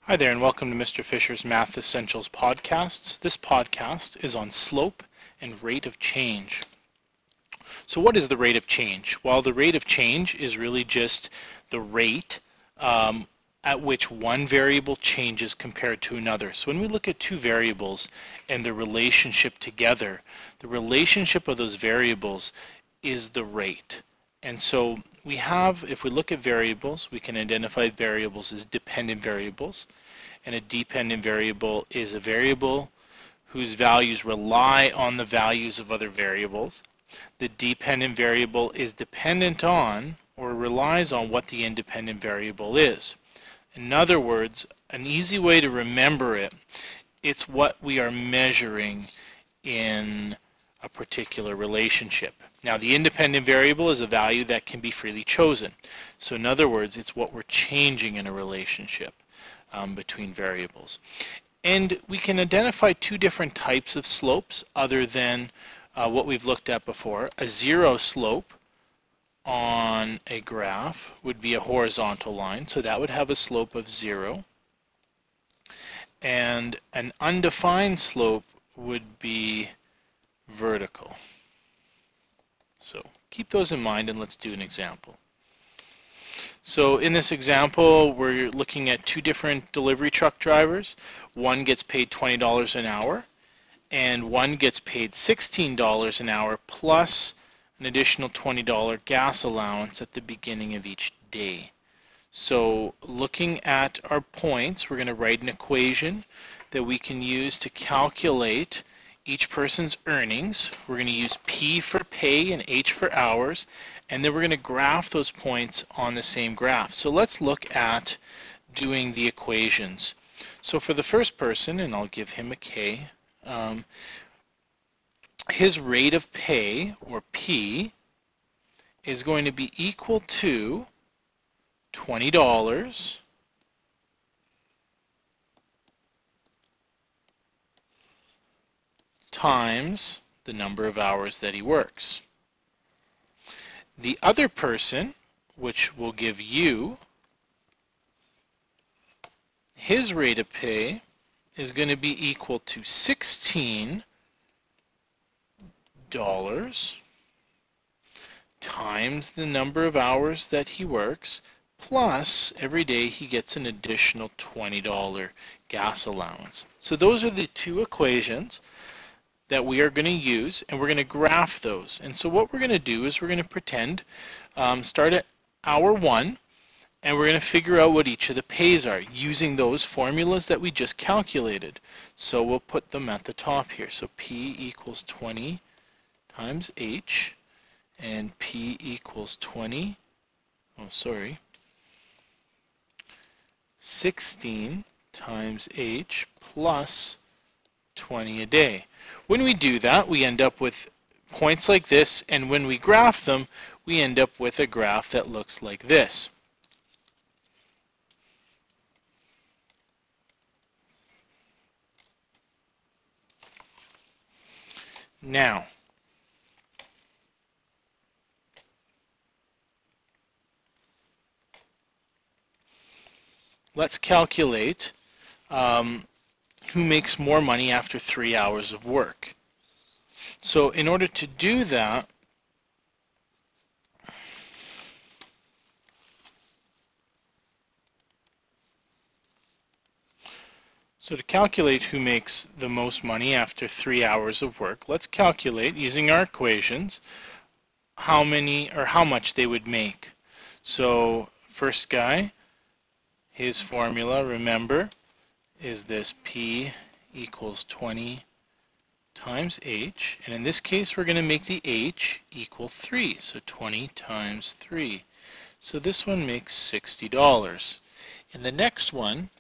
Hi there and welcome to Mr. Fisher's Math Essentials podcasts. This podcast is on slope and rate of change. So what is the rate of change? Well, the rate of change is really just the rate at which one variable changes compared to another. So when we look at two variables and their relationship together, the relationship of those variables is the rate. And so we have, if we look at variables, we can identify variables as dependent variables. And a dependent variable is a variable whose values rely on the values of other variables. The dependent variable is dependent on or relies on what the independent variable is. In other words, an easy way to remember it, it's what we are measuring in a particular relationship. Now, the independent variable is a value that can be freely chosen. So in other words, it's what we're changing in a relationship between variables. And we can identify two different types of slopes other than what we've looked at before. A zero slope on a graph would be a horizontal line, so that would have a slope of 0. And an undefined slope would be vertical. So keep those in mind and let's do an example. So in this example, we're looking at two different delivery truck drivers. One gets paid $20 an hour and one gets paid $16 an hour plus an additional $20 gas allowance at the beginning of each day. So looking at our points, we're going to write an equation that we can use to calculate each person's earnings. We're going to use P for pay and H for hours, and then we're going to graph those points on the same graph. So let's look at doing the equations. So for the first person, and I'll give him a K, his rate of pay, or P, is going to be equal to $20 times the number of hours that he works. The other person, which will give U, his rate of pay is going to be equal to $16 times the number of hours that he works, plus every day he gets an additional $20 gas allowance. So those are the two equations that we are going to use, and we're going to graph those. And so what we're going to do is we're going to pretend, start at hour 1, and we're going to figure out what each of the pays are using those formulas that we just calculated. So we'll put them at the top here. So P equals 20 times H, and P equals 16 times H plus 20 a day. When we do that, we end up with points like this, and when we graph them, we end up with a graph that looks like this. Now, let's calculate who makes more money after 3 hours of work. So in order to do that, to calculate who makes the most money after 3 hours of work, let's calculate using our equations how much they would make. So first guy, his formula, remember, is this P equals 20 times H, and in this case we're going to make the H equal 3, so 20 times 3. So this one makes $60. In the next one,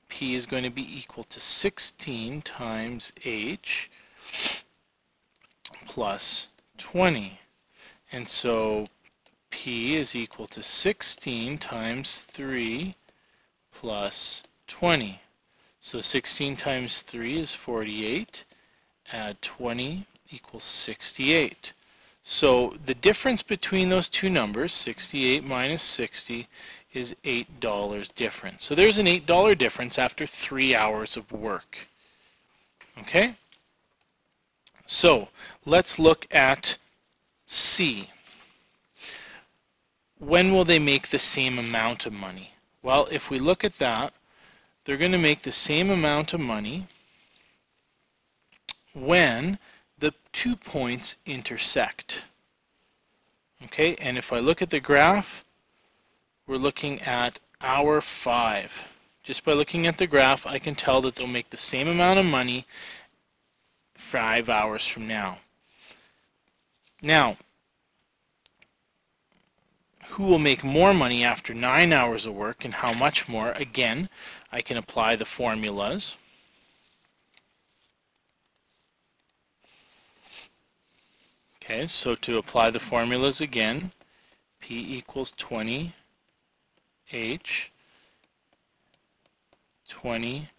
P is going to be equal to 16 times H plus 20. And so P is equal to 16 times 3 plus 20. So 16 times 3 is 48. Add 20 equals 68. So the difference between those two numbers, 68 minus 60, is $8 difference. So there's an $8 difference after 3 hours of work. Okay? So let's look at C. When will they make the same amount of money? Well, if we look at that, they're going to make the same amount of money when the 2 points intersect. Okay, and if I look at the graph, we're looking at hour 5. Just by looking at the graph, I can tell that they'll make the same amount of money 5 hours from now. Now, who will make more money after 9 hours of work and how much more? Again, I can apply the formulas. Okay, so to apply the formulas again, P equals 20 H 20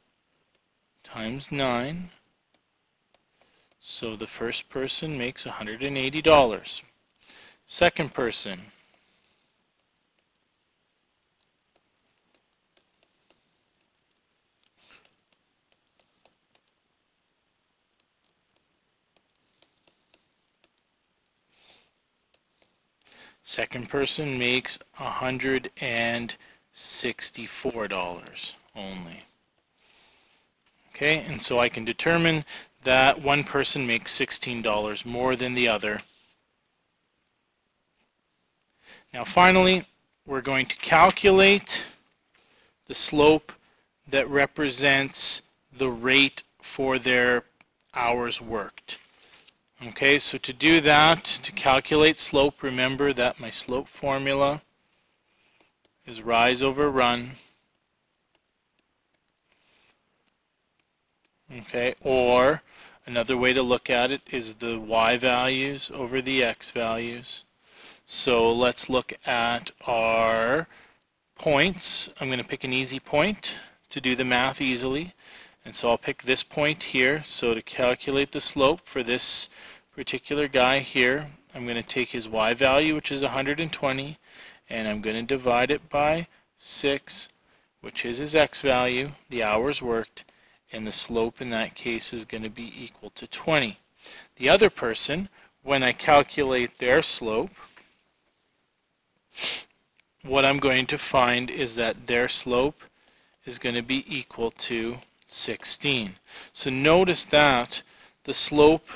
times 9. So the first person makes $180. Second person, makes $164 only. Okay, and so I can determine that one person makes $16 more than the other. Now finally, we're going to calculate the slope that represents the rate for their hours worked. Okay, so to do that, to calculate slope, remember that my slope formula is rise over run. Okay, or another way to look at it is the y values over the x values. So let's look at our points. I'm going to pick an easy point to do the math easily. And so I'll pick this point here. So to calculate the slope for this particular guy here, I'm going to take his y value, which is 120, and I'm going to divide it by 6, which is his x value, the hours worked, and the slope in that case is going to be equal to 20. The other person, when I calculate their slope, what I'm going to find is that their slope is going to be equal to 16. So notice that the slope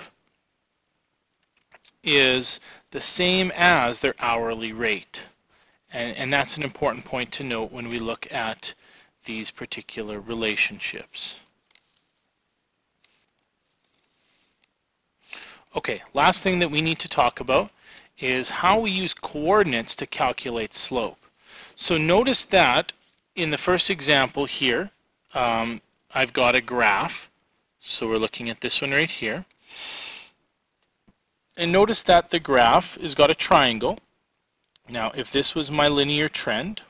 is the same as their hourly rate. And that's an important point to note when we look at these particular relationships. Okay, last thing that we need to talk about is how we use coordinates to calculate slope. So notice that in the first example here, I've got a graph. So we're looking at this one right here. And notice that the graph has got a triangle. Now, if this was my linear trend,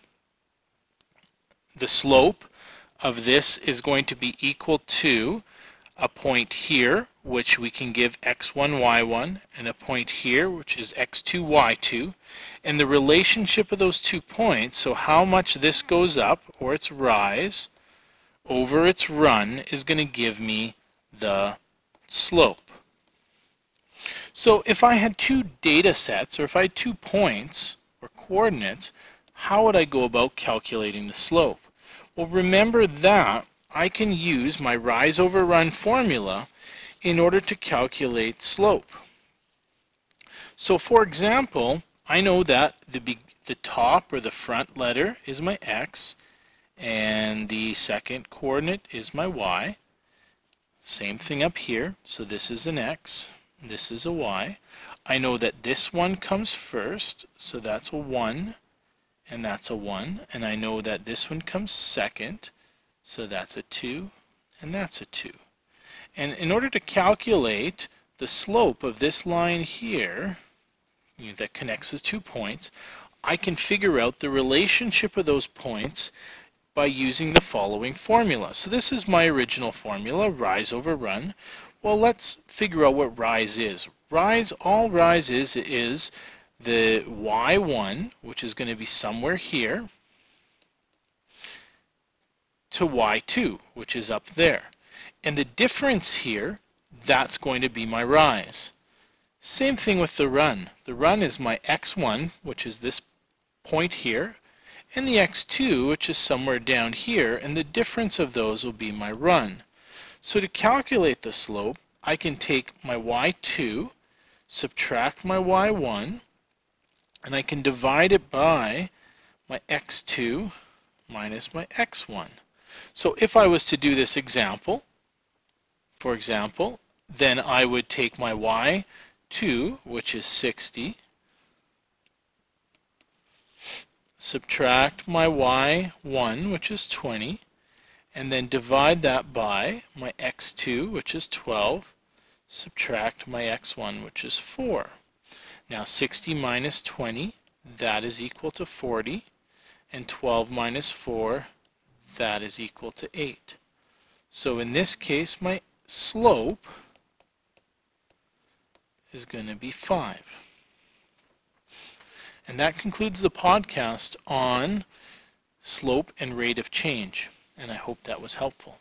the slope of this is going to be equal to a point here, which we can give x1, y1, and a point here, which is x2, y2. And the relationship of those 2 points, so how much this goes up, or its rise, over its run, is going to give me the slope. So if I had 2 data sets, or if I had 2 points, or coordinates, how would I go about calculating the slope? Well, remember that I can use my rise over run formula in order to calculate slope. So for example, I know that the top or the front letter is my x, and the second coordinate is my y. Same thing up here. So this is an x, this is a y. I know that this one comes first, so that's a 1, and that's a 1. And I know that this one comes second, so that's a 2, and that's a 2. And in order to calculate the slope of this line here, that connects the 2 points, I can figure out the relationship of those points by using the following formula. So this is my original formula, rise over run. Well, let's figure out what rise is. All rise is the y1, which is going to be somewhere here, to y2, which is up there. And the difference here, that's going to be my rise. Same thing with the run. The run is my x1, which is this point here, and the x2, which is somewhere down here, and the difference of those will be my run. So to calculate the slope, I can take my y2, subtract my y1, and I can divide it by my x2 minus my x1. So if I was to do this example, for example, then I would take my y2, which is 60, subtract my y1, which is 20, and then divide that by my x2, which is 12, subtract my x1, which is 4. Now 60 minus 20, that is equal to 40, and 12 minus 4, that is equal to 8. So in this case, my slope is going to be 5. And that concludes the podcast on slope and rate of change, and I hope that was helpful.